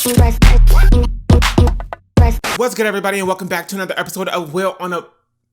What's good, everybody, and welcome back to another episode of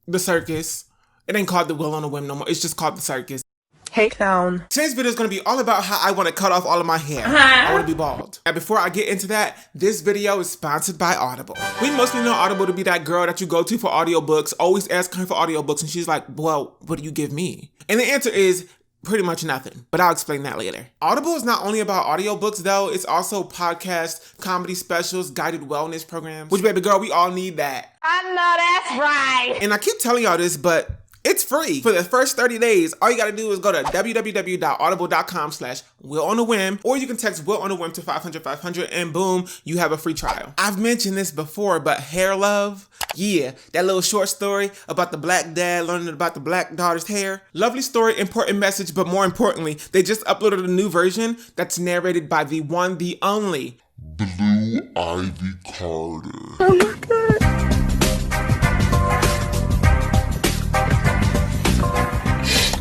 the Circus. It ain't called the Will on a Whim no more. It's just called the Circus. Hey, clown. Today's video is going to be all about how I want to cut off all of my hair. I want to be bald. And before I get into that, this video is sponsored by Audible. We mostly know Audible to be that girl that you go to for audiobooks, always asking her for audiobooks, and she's like, well, what do you give me? And the answer is pretty much nothing, but I'll explain that later. Audible is not only about audiobooks though, it's also podcasts, comedy specials, guided wellness programs, which, baby girl, we all need that. I know that's right. And I keep telling y'all this, but it's free. For the first 30 days, all you gotta do is go to www.audible.com/WillOnAWhim, or you can text WillOnAWhim to 500-500 and boom, you have a free trial. I've mentioned this before, but hair love, yeah, that little short story about the black dad learning about the black daughter's hair. Lovely story, important message, but more importantly, they just uploaded a new version that's narrated by the one, the only Blue Ivy Carter. Oh my God.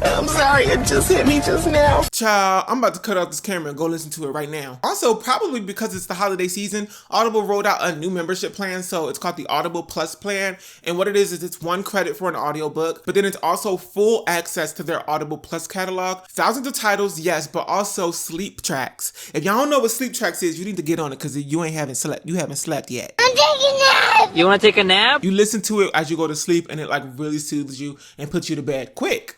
I'm sorry, it just hit me just now. Child, I'm about to cut off this camera and go listen to it right now. Also, probably because it's the holiday season, Audible rolled out a new membership plan, so it's called the Audible Plus plan. And what it is it's one credit for an audiobook, but then it's also full access to their Audible Plus catalog. Thousands of titles, yes, but also sleep tracks. If y'all don't know what sleep tracks is, you need to get on it because you haven't slept yet. I'm taking a nap! You wanna take a nap? You listen to it as you go to sleep and it like really soothes you and puts you to bed quick.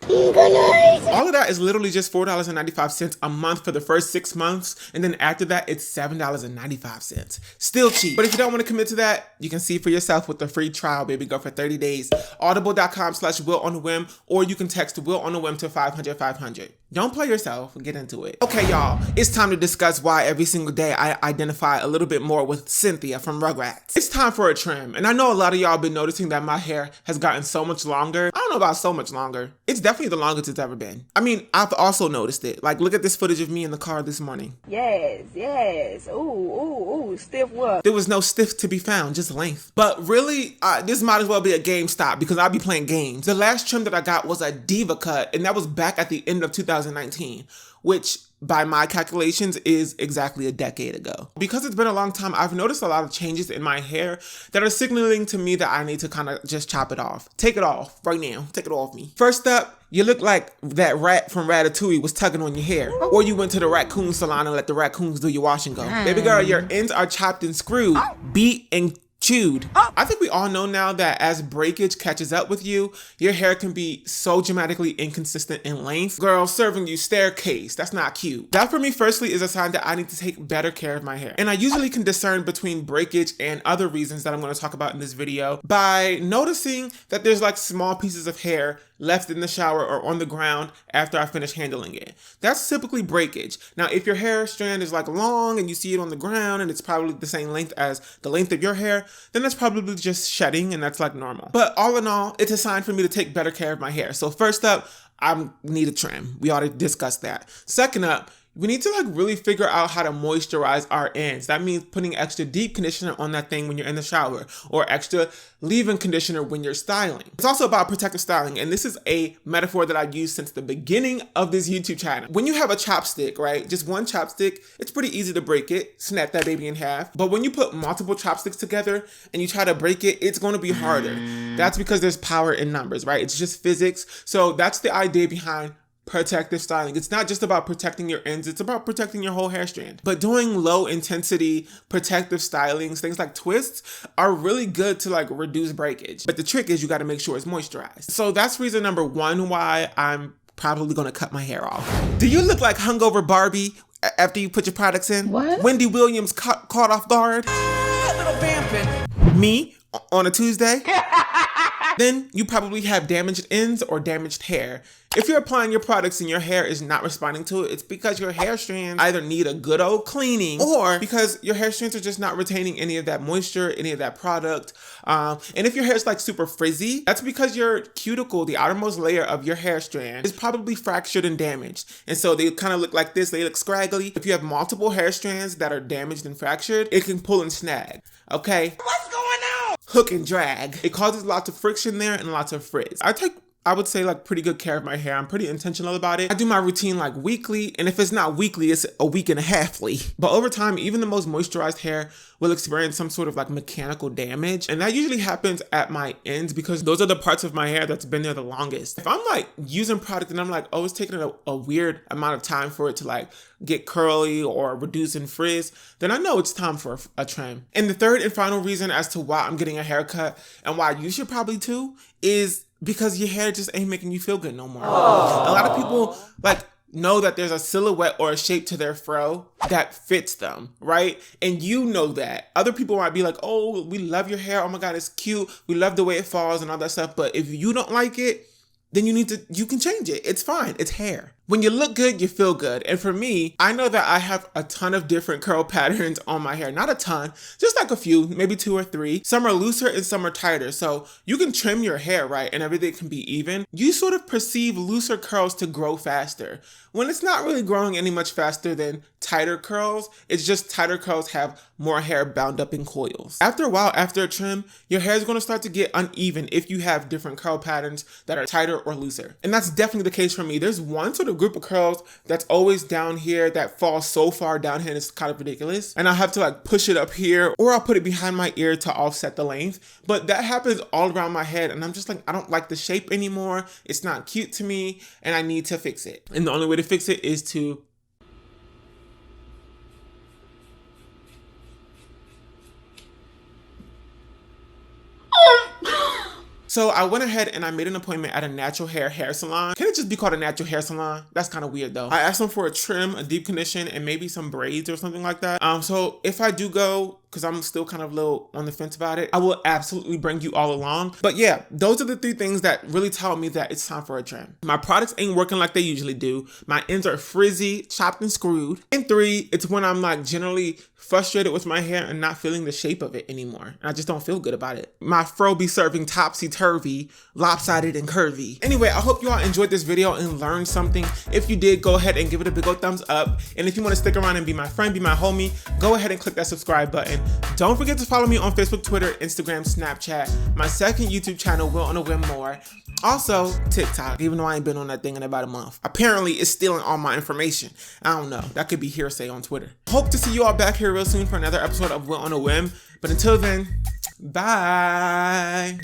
All of that is literally just $4.95 a month for the first 6 months, and then after that, it's $7.95. Still cheap. But if you don't want to commit to that, you can see for yourself with the free trial, baby girl, for 30 days. Audible.com/WillOnAWhim, or you can text WillOnAWhim to 500-500. Don't play yourself. Get into it. Okay, y'all, it's time to discuss why every single day I identify a little bit more with Cynthia from Rugrats. It's time for a trim, and I know a lot of y'all been noticing that my hair has gotten so much longer. I don't know about so much longer. It's definitely the longest it's ever been. I mean, I've also noticed it. Like, look at this footage of me in the car this morning. Yes. Ooh, stiff what? There was no stiff to be found, just length. But really, this might as well be a GameStop because I'll be playing games. The last trim that I got was a diva cut, and that was back at the end of 2019, which by my calculations is exactly a decade ago. Because it's been a long time, I've noticed a lot of changes in my hair that are signaling to me that I need to kind of just chop it off. Take it off right now. Take it off me. First up, you look like that rat from Ratatouille was tugging on your hair. Or you went to the raccoon salon and let the raccoons do your wash and go. Baby girl, your ends are chopped and screwed, beat and chewed. I think we all know now that as breakage catches up with you, your hair can be so dramatically inconsistent in length. Girl, serving you staircase, that's not cute. That for me, firstly, is a sign that I need to take better care of my hair. And I usually can discern between breakage and other reasons that I'm going to talk about in this video by noticing that there's like small pieces of hair left in the shower or on the ground after I finish handling it. That's typically breakage. Now, if your hair strand is like long and you see it on the ground and it's probably the same length as the length of your hair, then that's probably just shedding and that's like normal. But all in all, it's a sign for me to take better care of my hair. So first up, I need a trim. We already discussed that. Second up, we need to like really figure out how to moisturize our ends. That means putting extra deep conditioner on that thing when you're in the shower or extra leave-in conditioner when you're styling. It's also about protective styling, and this is a metaphor that I've used since the beginning of this YouTube channel. When you have a chopstick, right, just one chopstick, it's pretty easy to break it, snap that baby in half. But when you put multiple chopsticks together and you try to break it, it's going to be harder. That's because there's power in numbers, right? It's just physics. So that's the idea behind protective styling. It's not just about protecting your ends, it's about protecting your whole hair strand. But doing low intensity protective stylings, things like twists, are really good to like reduce breakage. But the trick is you got to make sure it's moisturized. So that's reason number one why I'm probably going to cut my hair off. Do you look like hungover Barbie after you put your products in? What? Wendy Williams caught off guard? A little vamping. Me on a Tuesday? Then you probably have damaged ends or damaged hair. If you're applying your products and your hair is not responding to it, it's because your hair strands either need a good old cleaning or because your hair strands are just not retaining any of that moisture, any of that product. And if your hair is like super frizzy, that's because your cuticle, the outermost layer of your hair strand, is probably fractured and damaged. And so they kind of look like this, they look scraggly. If you have multiple hair strands that are damaged and fractured, it can pull and snag, okay? What's going on? Hook and drag. It causes lots of friction there and lots of frizz. I take I would say like pretty good care of my hair. I'm pretty intentional about it. I do my routine like weekly, and if it's not weekly, it's a week and a halfly. But over time, even the most moisturized hair will experience some sort of like mechanical damage. And that usually happens at my ends because those are the parts of my hair that's been there the longest. If I'm like using product and I'm like, oh, it's taking a weird amount of time for it to like get curly or reduce in frizz, then I know it's time for a trim. And the third and final reason as to why I'm getting a haircut and why you should probably too is because your hair just ain't making you feel good no more. Aww. A lot of people like know that there's a silhouette or a shape to their fro that fits them, right? And you know that. Other people might be like, oh, we love your hair. Oh my God, it's cute. We love the way it falls and all that stuff. But if you don't like it, then you can change it. It's fine. It's hair. When you look good, you feel good. And for me, I know that I have a ton of different curl patterns on my hair. Not a ton, just like a few, maybe 2 or 3. Some are looser and some are tighter. So you can trim your hair, right? And everything can be even. You sort of perceive looser curls to grow faster, when it's not really growing any much faster than tighter curls. It's just tighter curls have more hair bound up in coils. After a while, after a trim, your hair is going to start to get uneven if you have different curl patterns that are tighter or looser. And that's definitely the case for me. There's one sort of group of curls that's always down here that falls so far down here and it's kind of ridiculous. And I have to like push it up here, or I'll put it behind my ear to offset the length. But that happens all around my head and I'm just like, I don't like the shape anymore. It's not cute to me and I need to fix it. And the only way to fix it is to So I went ahead and I made an appointment at a natural hair salon. Can it just be called a natural hair salon? That's kind of weird though. I asked them for a trim, a deep condition, and maybe some braids or something like that. So if I do go, because I'm still kind of a little on the fence about it, I will absolutely bring you all along. But yeah, those are the 3 things that really tell me that it's time for a trim. My products ain't working like they usually do. My ends are frizzy, chopped and screwed. And 3, it's when I'm like generally frustrated with my hair and not feeling the shape of it anymore. And I just don't feel good about it. My fro be serving topsy-turvy, lopsided and curvy. Anyway, I hope you all enjoyed this video and learned something. If you did, go ahead and give it a big old thumbs up. And if you want to stick around and be my friend, be my homie, go ahead and click that subscribe button. Don't forget to follow me on Facebook, Twitter, Instagram, Snapchat, my second YouTube channel, WillOnAWhim More. Also, TikTok, even though I ain't been on that thing in about a month. Apparently, it's stealing all my information. I don't know. That could be hearsay on Twitter. Hope to see you all back here real soon for another episode of WillOnAWhim. But until then, bye.